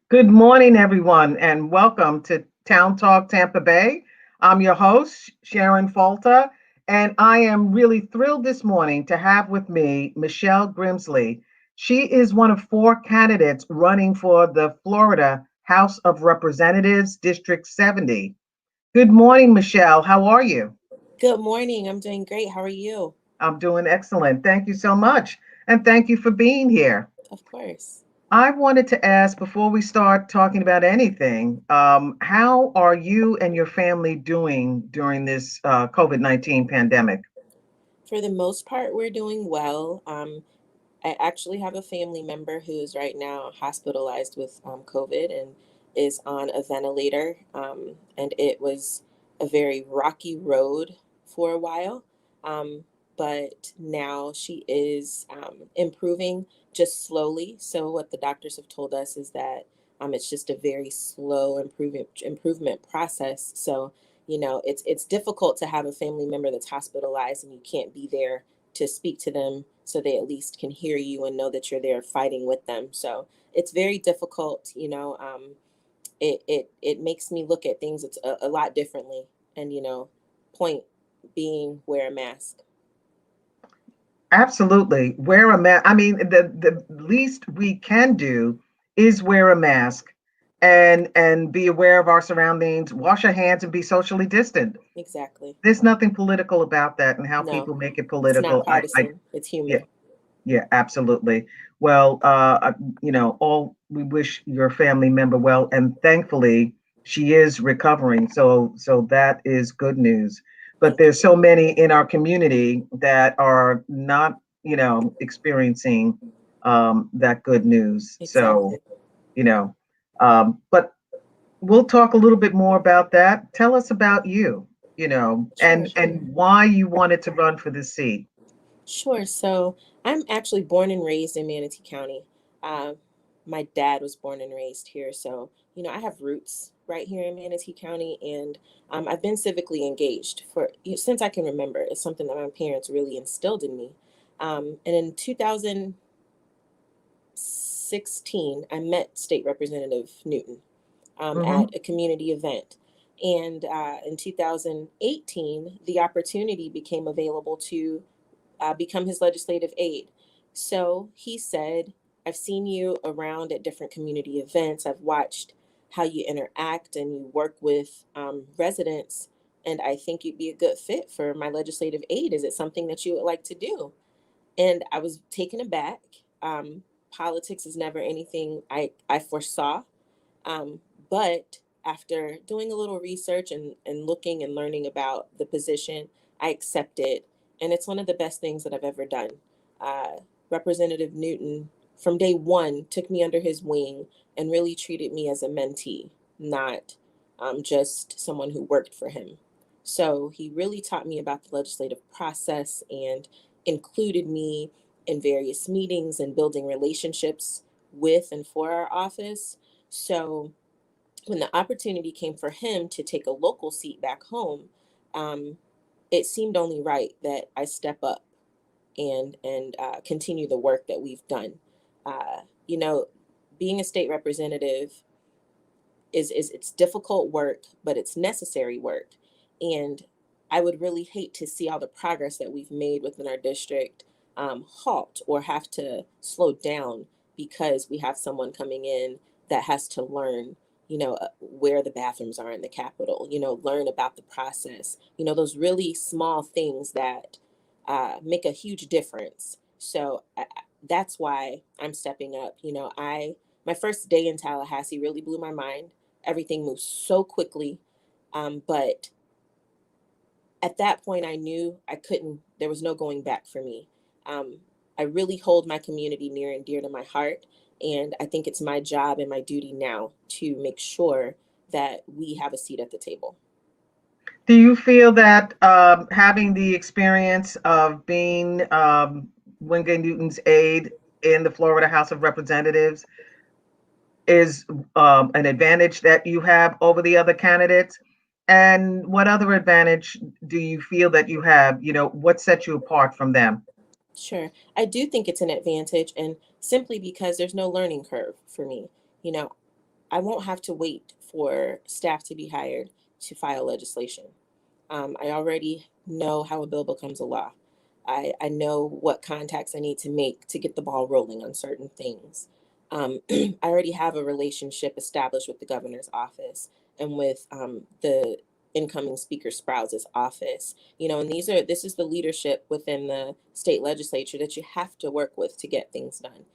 Good morning, everyone, and welcome to Town Talk Tampa Bay. I'm your host, Sharon Falta, and I am really thrilled this morning to have with me Michele Grimsley. She is one of four candidates running for the Florida House of Representatives, District 70. Good morning, Michele. How are you? Good morning. I'm doing great. How are you? I'm doing excellent. Thank you so much. And thank you for being here. Of course. I wanted to ask before we start talking about anything, how are you and your family doing during this COVID-19 pandemic? For the most part, we're doing well. I actually have a family member who is right now hospitalized with COVID and is on a ventilator. And it was a very rocky road for a while. Um, but now she is improving just slowly. So what the doctors have told us is that it's just a very slow improvement process. So it's difficult to have a family member that's hospitalized and you can't be there to speak to them so they at least can hear you and know that you're there fighting with them. So it's very difficult. It makes me look at things a lot differently. And point being, wear a mask. Absolutely. Wear a mask. I mean, the least we can do is wear a mask and be aware of our surroundings, wash our hands and be socially distant. Exactly. There's nothing political about that and how No, people make it it's not political. I partisan. It's yeah, human. Yeah, absolutely. Well, all we wish your family member well, and thankfully she is recovering. So that is good news. But Thank there's you. so many in our community that are not, experiencing that good news. So, Exactly. you know, but we'll talk a little bit more about that. Tell us about you, Sure. and why you wanted to run for this seat. Sure. So I'm actually born and raised in Manatee County. Uh, my dad was born and raised here. So, I have roots right here in Manatee County. And I've been civically engaged since I can remember. It's something that my parents really instilled in me. And in 2016, I met State Representative Newton Hmm. at a community event. And in 2018, the opportunity became available to become his legislative aide. So he said, I've seen you around at different community events. I've watched how you interact and you work with residents. And I think you'd be a good fit for my legislative aide. Is it something that you would like to do? And I was taken aback. Politics is never anything I foresaw. Um, but after doing a little research and looking and learning about the position, I accepted. And it's one of the best things that I've ever done. Uh, Representative Newton, from day one, took me under his wing and really treated me as a mentee, not just someone who worked for him. So he really taught me about the legislative process and included me in various meetings and building relationships with and for our office. So when the opportunity came for him to take a local seat back home, um, it seemed only right that I step up and continue the work that we've done. Uh, you know, being a state representative is it's difficult work, but it's necessary work, and I would really hate to see all the progress that we've made within our district halt or have to slow down because we have someone coming in that has to learn where the bathrooms are in the Capitol, learn about the process, those really small things that make a huge difference. So that's why I'm stepping up. My first day in Tallahassee really blew my mind. Everything moved so quickly. But at that point, I knew I couldn't, there was no going back for me. Um, I really hold my community near and dear to my heart. And I think it's my job and my duty now to make sure that we have a seat at the table. Do you feel that having the experience of being Wengay Newton's aide in the Florida House of Representatives is an advantage that you have over the other candidates? And what other advantage do you feel that you have? What sets you apart from them? Sure. I do think it's an advantage, and simply because there's no learning curve for me. You know, I won't have to wait for staff to be hired to file legislation. I already know how a bill becomes a law. I know what contacts I need to make to get the ball rolling on certain things. I already have a relationship established with the governor's office and with the incoming Speaker Sprouse's office. And this is the leadership within the state legislature that you have to work with to get things done.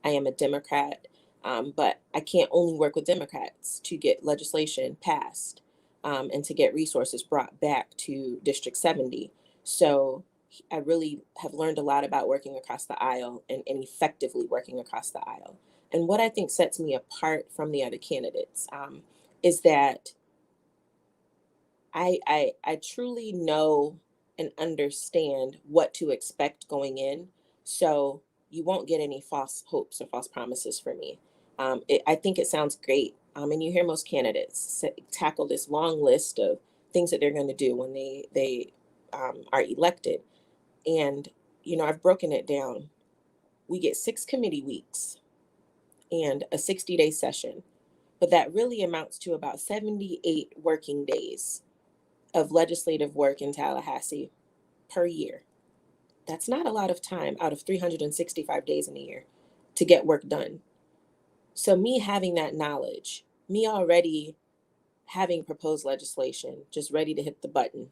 I am a Democrat, but I can't only work with Democrats to get legislation passed, and to get resources brought back to District 70. So I really have learned a lot about working across the aisle and effectively working across the aisle. And what I think sets me apart from the other candidates, is that I truly know and understand what to expect going in. So you won't get any false hopes or false promises from me. I think it sounds great. And you hear most candidates tackle this long list of things that they're going to do when they are elected. And, I've broken it down. We get 6 committee weeks and a 60-day session, but that really amounts to about 78 working days of legislative work in Tallahassee per year. That's not a lot of time out of 365 days in a year to get work done. So me having that knowledge, me already having proposed legislation, just ready to hit the button,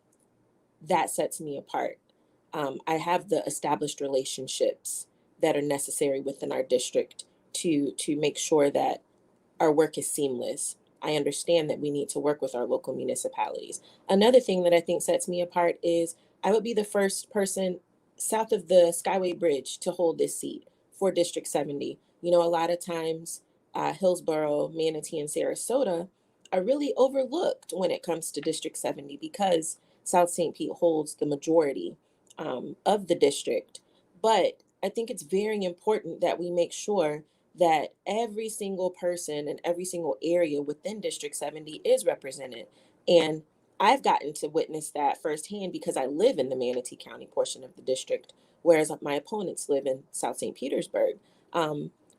that sets me apart. I have the established relationships that are necessary within our district to make sure that our work is seamless. I understand that we need to work with our local municipalities. Another thing that I think sets me apart is I would be the first person south of the Skyway Bridge to hold this seat for District 70. A lot of times, Hillsborough, Manatee, and Sarasota are really overlooked when it comes to District 70 because South St. Pete holds the majority of the district. But I think it's very important that we make sure that every single person in every single area within District 70 is represented. And I've gotten to witness that firsthand because I live in the Manatee County portion of the district, whereas my opponents live in South St. Petersburg.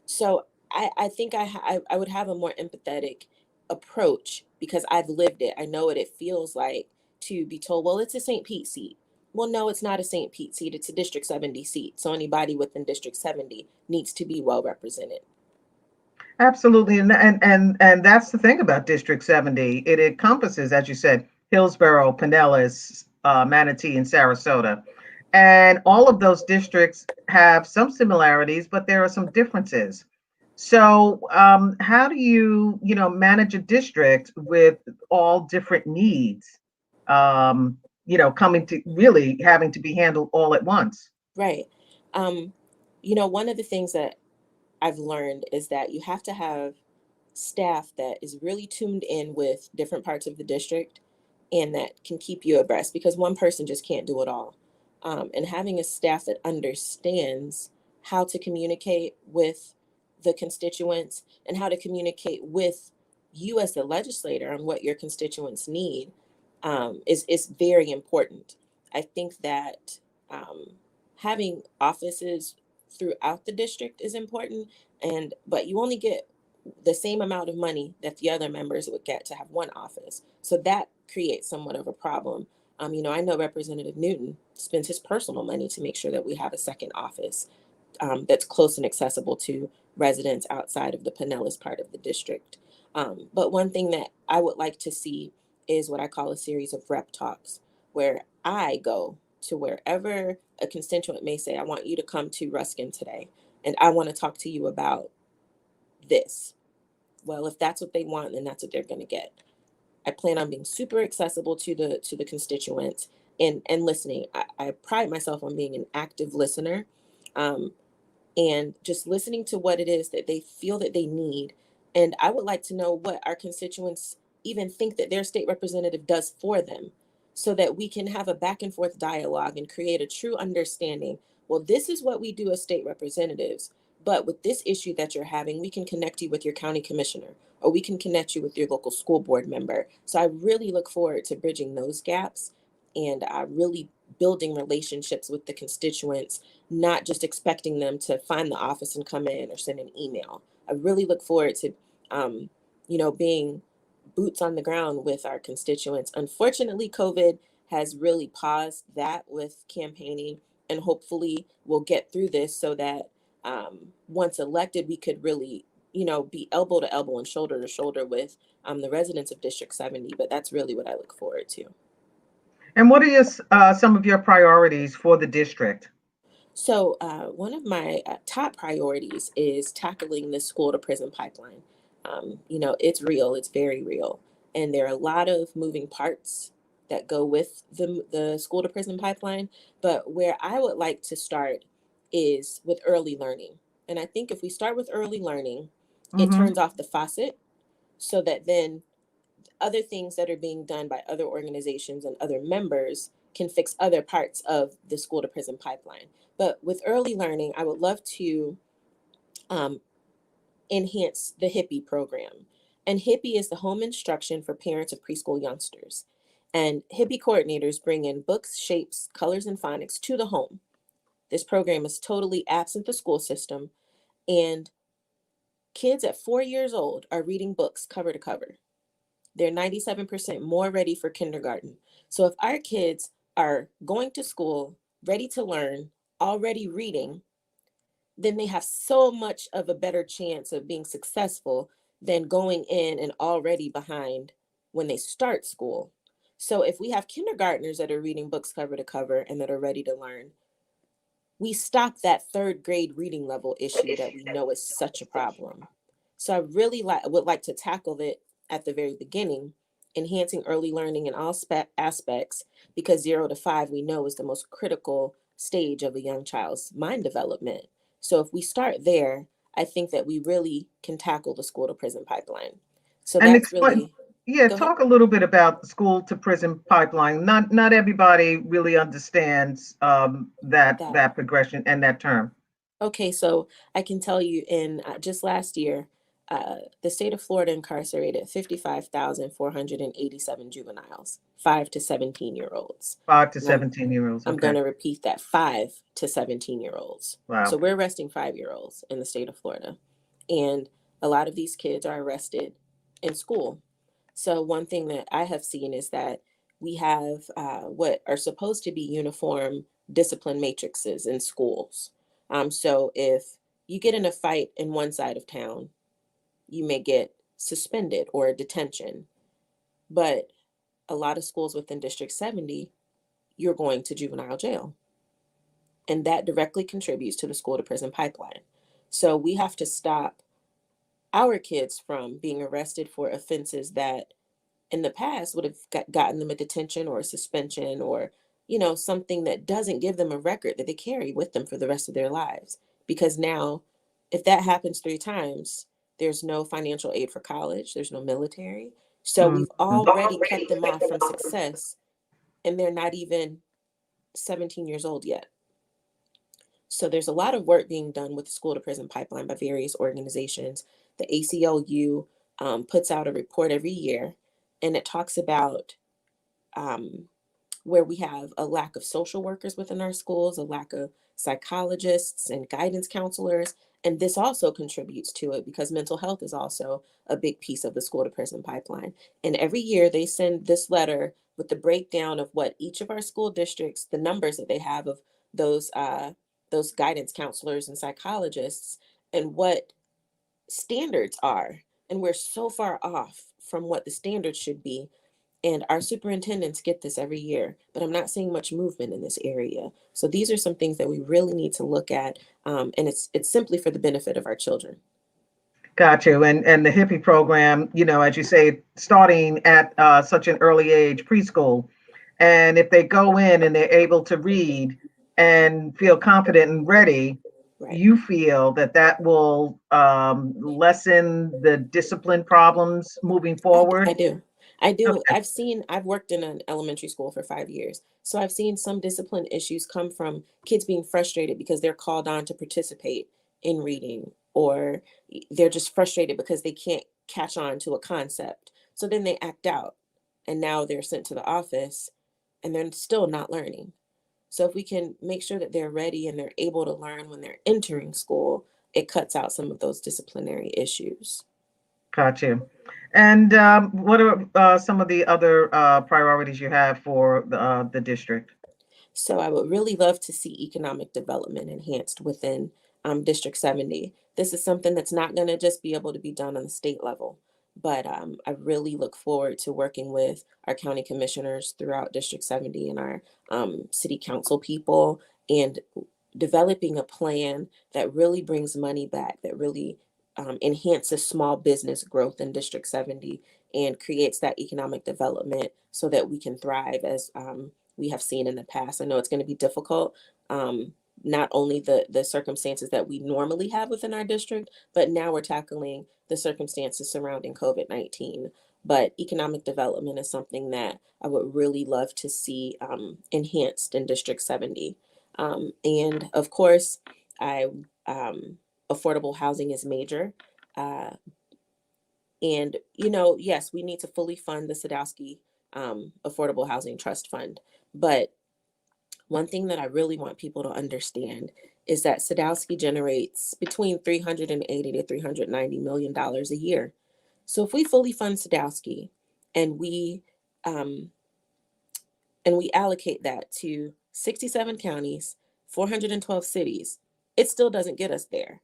So I think I would have a more empathetic approach because I've lived it. I know what it feels like to be told, well, it's a St. Pete seat. Well, no, it's not a St. Pete seat. It's a District 70 seat. So anybody within District 70 needs to be well represented. Absolutely. And that's the thing about District 70. It encompasses, as you said, Hillsborough, Pinellas, Manatee, and Sarasota. And all of those districts have some similarities, but there are some differences. So, how do you manage a district with all different needs, coming to really having to be handled all at once? Right. Um, one of the things that I've learned is that you have to have staff that is really tuned in with different parts of the district and that can keep you abreast because one person just can't do it all. And having a staff that understands how to communicate with the constituents and how to communicate with you as the legislator on what your constituents need, is very important. I think that having offices throughout the district is important, but you only get the same amount of money that the other members would get to have one office. So that creates somewhat of a problem. I know Representative Newton spends his personal money to make sure that we have a second office that's close and accessible to residents outside of the Pinellas part of the district. But one thing that I would like to see is what I call a series of rep talks, where I go to wherever a constituent may say, I want you to come to Ruskin today, and I want to talk to you about this. Well, if that's what they want, then that's what they're going to get. I plan on being super accessible to the constituents and listening. I pride myself on being an active listener, um, and just listening to what it is that they feel that they need. And I would like to know what our constituents even think that their state representative does for them so that we can have a back and forth dialogue and create a true understanding. Well, this is what we do as state representatives. But with this issue that you're having, we can connect you with your county commissioner or we can connect you with your local school board member. So I really look forward to bridging those gaps and really building relationships with the constituents, not just expecting them to find the office and come in or send an email. I really look forward to being boots on the ground with our constituents. Unfortunately, COVID has really paused that with campaigning, and hopefully we'll get through this so that once elected, we could really, be elbow to elbow and shoulder to shoulder with the residents of District 70. But that's really what I look forward to. And what are some of your priorities for the district? So one of my top priorities is tackling the school to prison pipeline. It's real, it's very real. And there are a lot of moving parts that go with the school to prison pipeline. But where I would like to start is with early learning. And I think if we start with early learning, it Mm-hmm. turns off the faucet so that then other things that are being done by other organizations and other members can fix other parts of the school to prison pipeline. But with early learning, I would love to um, enhance the HIPPY program. And HIPPY is the home instruction for parents of preschool youngsters. And HIPPY coordinators bring in books, shapes, colors, and phonics to the home. This program is totally absent the school system, and kids at 4 years old are reading books cover to cover. They're 97% more ready for kindergarten. So if our kids are going to school, ready to learn, already reading, then they have so much of a better chance of being successful than going in and already behind when they start school. So if we have kindergartners that are reading books cover to cover and that are ready to learn, we stop that third grade reading level issue that we know is such a problem. So I really would like to tackle it at the very beginning, enhancing early learning in all aspects, because 0 to 5 we know is the most critical stage of a young child's mind development. So if we start there, I think that we really can tackle the school to prison pipeline. So And that's explain, really, yeah, go ahead. talk a little bit about the school to prison pipeline. Not everybody really understands That that progression and that term. Okay, so I can tell you in just last year, the state of Florida incarcerated 55,487 juveniles, 5 to 17-year-olds. 5 to 17 year olds. I'm Okay. going to repeat that, 5 to 17-year-olds. So Wow. we're arresting 5-year-olds in the state of Florida. And a lot of these kids are arrested in school. So one thing that I have seen is that we have what are supposed to be uniform discipline matrices in schools. So if you get in a fight in one side of town, you may get suspended or detention. But a lot of schools within District 70, you're going to juvenile jail. And that directly contributes to the school to prison pipeline. So we have to stop our kids from being arrested for offenses that in the past would have gotten them a detention or a suspension or something that doesn't give them a record that they carry with them for the rest of their lives. Because now if that happens 3 times, there's no financial aid for college, there's no military, so Mhm. we've already cut them off from success, and they're not even 17 years old yet. So there's a lot of work being done with the school to prison pipeline by various organizations. The ACLU puts out a report every year, and it talks about um, where we have a lack of social workers within our schools, a lack of psychologists and guidance counselors. And this also contributes to it because mental health is also a big piece of the school to prison pipeline. And every year they send this letter with the breakdown of what each of our school districts, the numbers that they have of those guidance counselors and psychologists, and what standards are. And we're so far off from what the standards should be, and our superintendents get this every year, but I'm not seeing much movement in this area. So these are some things that we really need to look at, and it's simply for the benefit of our children. Got you. And the hippie program, as you say, starting at such an early age, preschool. And if they go in and they're able to read and feel confident and ready, Right. you feel that that will lessen the discipline problems moving I forward. do. I do. Okay. I've worked in an elementary school for 5 years. So I've seen some discipline issues come from kids being frustrated because they're called on to participate in reading, or they're just frustrated because they can't catch on to a concept. So then they act out, and now they're sent to the office and they're still not learning. So if we can make sure that they're ready and they're able to learn when they're entering school, it cuts out some of those disciplinary issues. Got you. And what are some of the other priorities you have for the district? So I would really love to see economic development enhanced within District 70. This is something that's not going to just be able to be done on the state level, but I really look forward to working with our county commissioners throughout District 70 and our city council people and developing a plan that really brings money back, that really enhances small business growth in District 70 and creates that economic development so that we can thrive as we have seen in the past. I know it's going to be difficult. Not only the circumstances that we normally have within our district, but now we're tackling the circumstances surrounding COVID-19. But economic development is something that I would really love to see enhanced in District 70. And of course, I affordable housing is major. Uh, and yes, we need to fully fund the Sadowski Affordable Housing Trust Fund. But one thing that I really want people to understand is that Sadowski generates between 380 to $390 million a year. So if we fully fund Sadowski and we um, allocate that to 67 counties, 412 cities, it still doesn't get us there.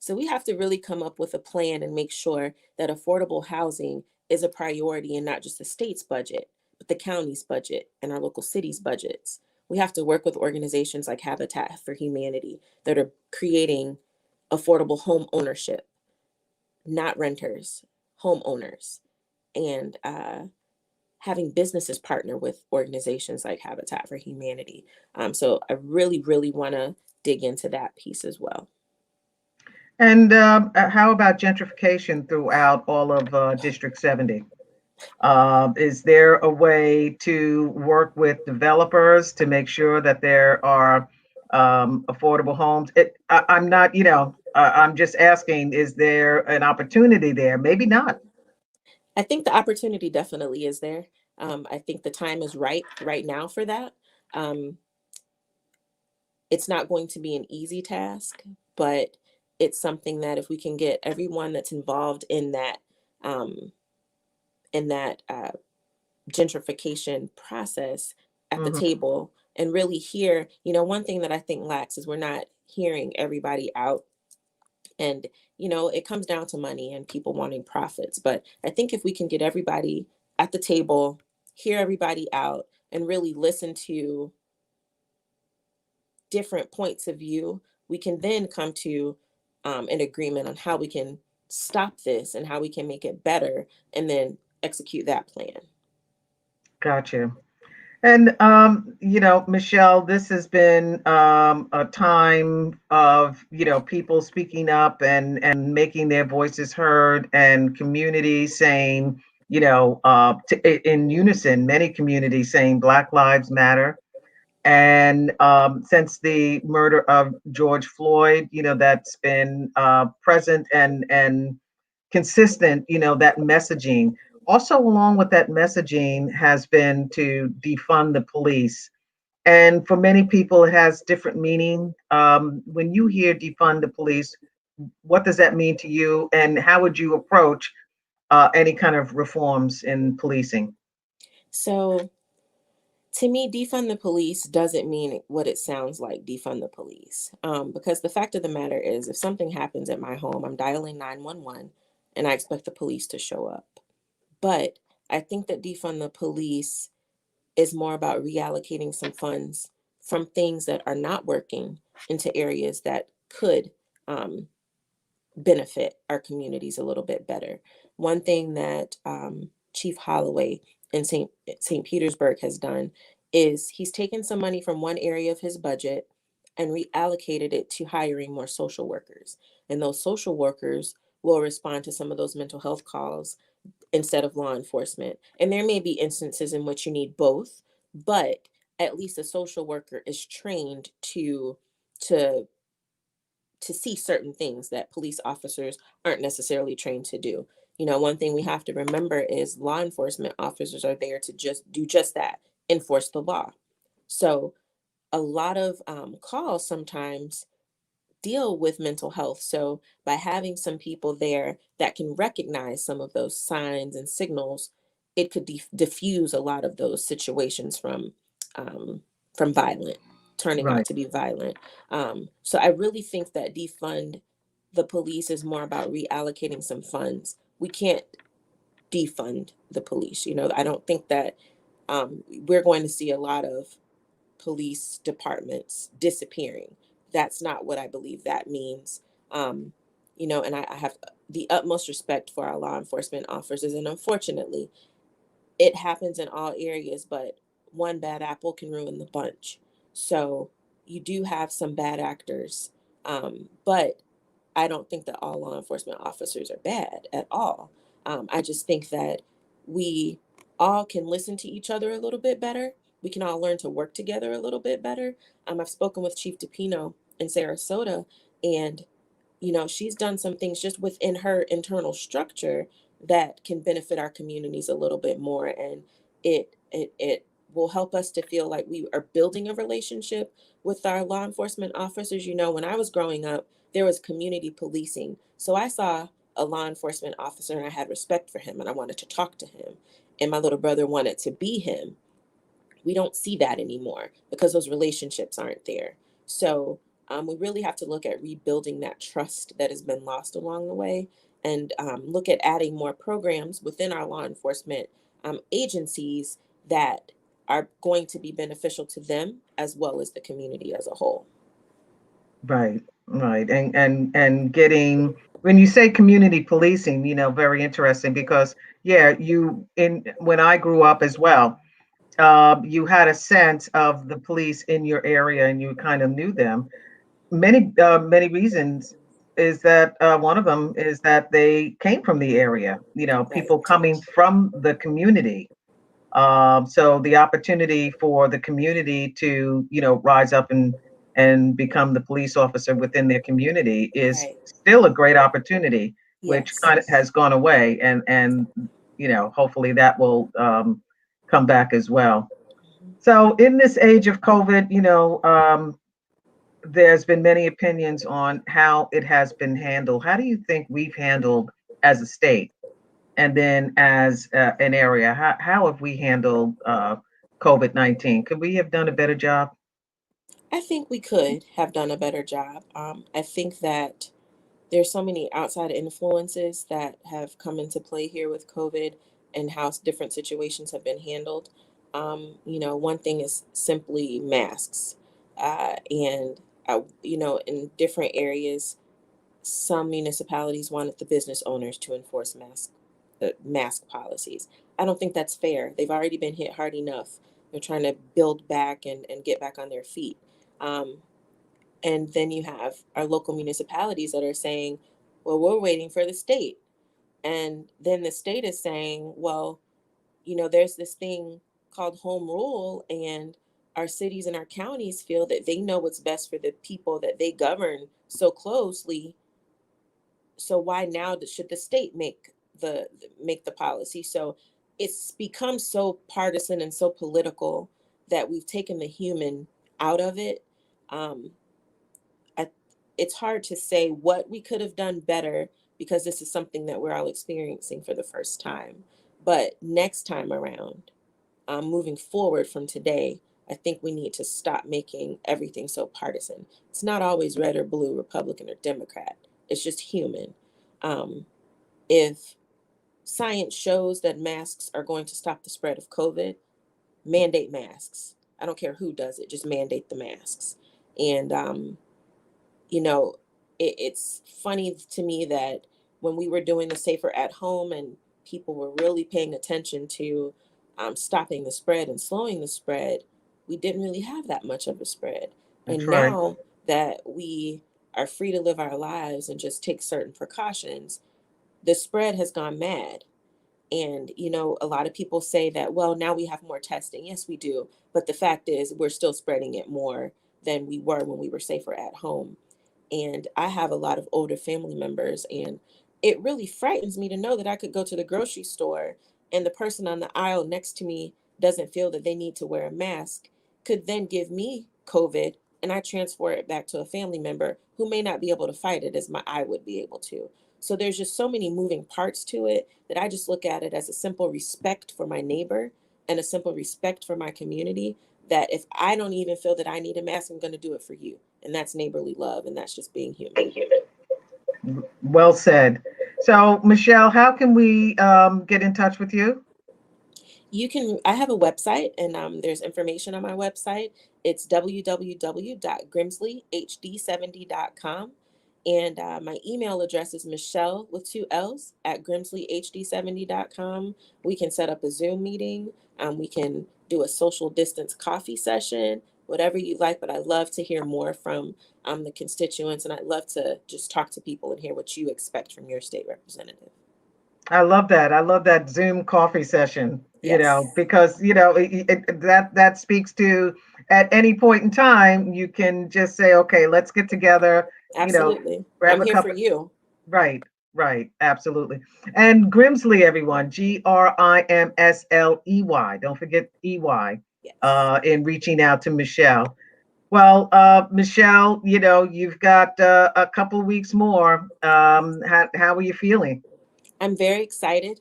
So we have to really come up with a plan and make sure that affordable housing is a priority in not just the state's budget, but the county's budget and our local cities' budgets. We have to work with organizations like Habitat for Humanity that are creating affordable home ownership, not renters, homeowners, and having businesses partner with organizations like Habitat for Humanity. So I really, really want to dig into that piece as well. And how about gentrification throughout all of District 70? Is there a way to work with developers to make sure that there are affordable homes? I'm not, I'm just asking, is there an opportunity there? Maybe not. I think the opportunity definitely is there. I think the time is right now for that. Um, it's not going to be an easy task, but it's something that if we can get everyone that's involved um, in that gentrification process at the Hmm. table and really hear, one thing that I think lacks is we're not hearing everybody out. And, it comes down to money and people wanting profits. But I think if we can get everybody at the table, hear everybody out, and really listen to different points of view, we can then come to an agreement on how we can stop this and how we can make it better and then execute that plan. Gotcha. And Michelle, this has been a time of people speaking up and making their voices heard, and communities saying in unison, many communities saying Black Lives Matter. And since the murder of George Floyd, that's been present and consistent, that messaging. Also, along with that messaging, has been to defund the police. And for many people, it has different meaning. When you hear defund the police, what does that mean to you? And how would you approach any kind of reforms in policing? So, to me, defund the police doesn't mean what it sounds like, defund the police. Because the fact of the matter is, if something happens at my home, I'm dialing 911 and I expect the police to show up. But I think that defund the police is more about reallocating some funds from things that are not working into areas that could um, benefit our communities a little bit better. One thing that Chief Holloway in St. Petersburg has done is he's taken some money from one area of his budget and reallocated it to hiring more social workers. And those social workers will respond to some of those mental health calls instead of law enforcement. And there may be instances in which you need both, but at least a social worker is trained to to see certain things that police officers aren't necessarily trained to do. One thing we have to remember is law enforcement officers are there to just do just that, enforce the law. So a lot of calls sometimes deal with mental health. So by having some people there that can recognize some of those signs and signals, it could diffuse a lot of those situations from violent turning out Right. to be violent. So I really think that defund the police is more about reallocating some funds. We can't defund the police. I don't think that we're going to see a lot of police departments disappearing. That's not what I believe that means. Um, and I have the utmost respect for our law enforcement officers. And unfortunately, it happens in all areas, but one bad apple can ruin the bunch. So you do have some bad actors. But I don't think that all law enforcement officers are bad at all. I just think that we all can listen to each other a little bit better. We can all learn to work together a little bit better. I've spoken with Chief DePino in Sarasota, and she's done some things just within her internal structure that can benefit our communities a little bit more, and it will help us to feel like we are building a relationship with our law enforcement officers. When I was growing up, there was community policing, so I saw a law enforcement officer and I had respect for him and I wanted to talk to him, and my little brother wanted to be him. We don't see that anymore because those relationships aren't there. So we really have to look at rebuilding that trust that has been lost along the way, and look at adding more programs within our law enforcement agencies that are going to be beneficial to them as well as the community as a whole. Right. Right. And getting, when you say community policing, very interesting because yeah, when I grew up as well, you had a sense of the police in your area and you kind of knew them. Many reasons is that one of them is that they came from the area, Right. people coming from the community. So the opportunity for the community to, rise up and become the police officer within their community is Right. still a great opportunity, which Yes. kind of has gone away, and hopefully that will come back as well. Mhm. So in this age of COVID, there's been many opinions on how it has been handled. How do you think we've handled as a state? And then as an area, how have we handled COVID-19? Could we have done a better job? I think we could have done a better job. I think that there's so many outside influences that have come into play here with COVID and how different situations have been handled. One thing is simply masks. In different areas, some municipalities wanted the business owners to enforce mask policies. I don't think that's fair. They've already been hit hard enough. They're trying to build back and get back on their feet. Um, and then you have our local municipalities that are saying, well, we're waiting for the state. And then the state is saying, well, there's this thing called home rule, and our cities and our counties feel that they know what's best for the people that they govern so closely. So why now should the state make the policy? So it's become so partisan and so political that we've taken the human out of it. Um, I, it's hard to say what we could have done better because this is something that we're all experiencing for the first time. But next time around, moving forward from today, I think we need to stop making everything so partisan. It's not always red or blue, Republican or Democrat. It's just human. Um, if science shows that masks are going to stop the spread of COVID, mandate masks. I don't care who does it, just mandate the masks. And you know, it's funny to me that when we were doing the safer at home and people were really paying attention to stopping the spread and slowing the spread, we didn't really have that much of a spread. That's And right. now that we are free to live our lives and just take certain precautions, the spread has gone mad. And, a lot of people say that, well, now we have more testing. Yes, we do. But the fact is, we're still spreading it more than we were when we were safer at home. And I have a lot of older family members, and it really frightens me to know that I could go to the grocery store and the person on the aisle next to me doesn't feel that they need to wear a mask, could then give me COVID and I transfer it back to a family member who may not be able to fight it as I would be able to. So there's just so many moving parts to it that I just look at it as a simple respect for my neighbor and a simple respect for my community, that if I don't even feel that I need a mask, I'm going to do it for you. And that's neighborly love. And that's just being human. Well said. So, Michele, how can we get in touch with you? I have a website, and there's information on my website. It's www.grimsleyhd70.com. And my email address is Michele with 2 L's at grimsleyhd70.com. We can set up a Zoom meeting. We can do a social distance coffee session, whatever you like. But I love to hear more from the constituents, and I'd love to just talk to people and hear what you expect from your state representative. I love that. I love that Zoom coffee session, Yes. because, that speaks to, at any point in time, you can just say, okay, let's get together, Absolutely. grab I'm a here cup for of, you. right, right, absolutely. And Grimsley, everyone, Grimsley. Don't forget EY, Yes. in reaching out to Michele. Well, Michele, you've got a couple weeks more. How are you feeling? I'm very excited.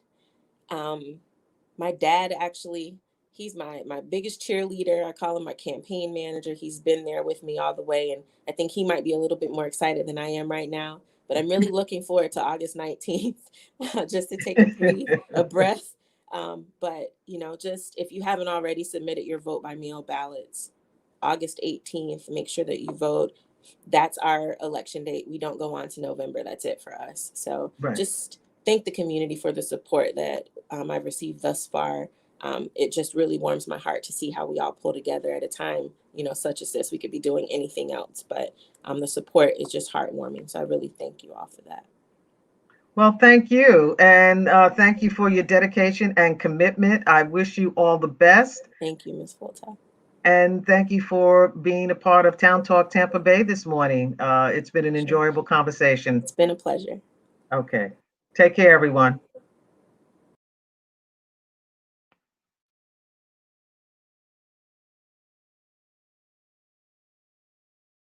My dad actually, he's my biggest cheerleader. I call him my campaign manager. He's been there with me all the way, and I think he might be a little bit more excited than I am right now. But I'm really looking forward to August 19th, just to take a breath. But just if you haven't already submitted your vote by mail ballots, August 18th, make sure that you vote. That's our election date. We don't go on to November. That's it for us. So Right. just thank the community for the support that I've received thus far. It just really warms my heart to see how we all pull together at a time, such as this. We could be doing anything else, but the support is just heartwarming. So I really thank you all for that. Well, thank you. And thank you for your dedication and commitment. I wish you all the best. Thank you, Ms. Volta. And thank you for being a part of Town Talk Tampa Bay this morning. It's been an Sure. enjoyable conversation. It's been a pleasure. Okay. Take care, everyone.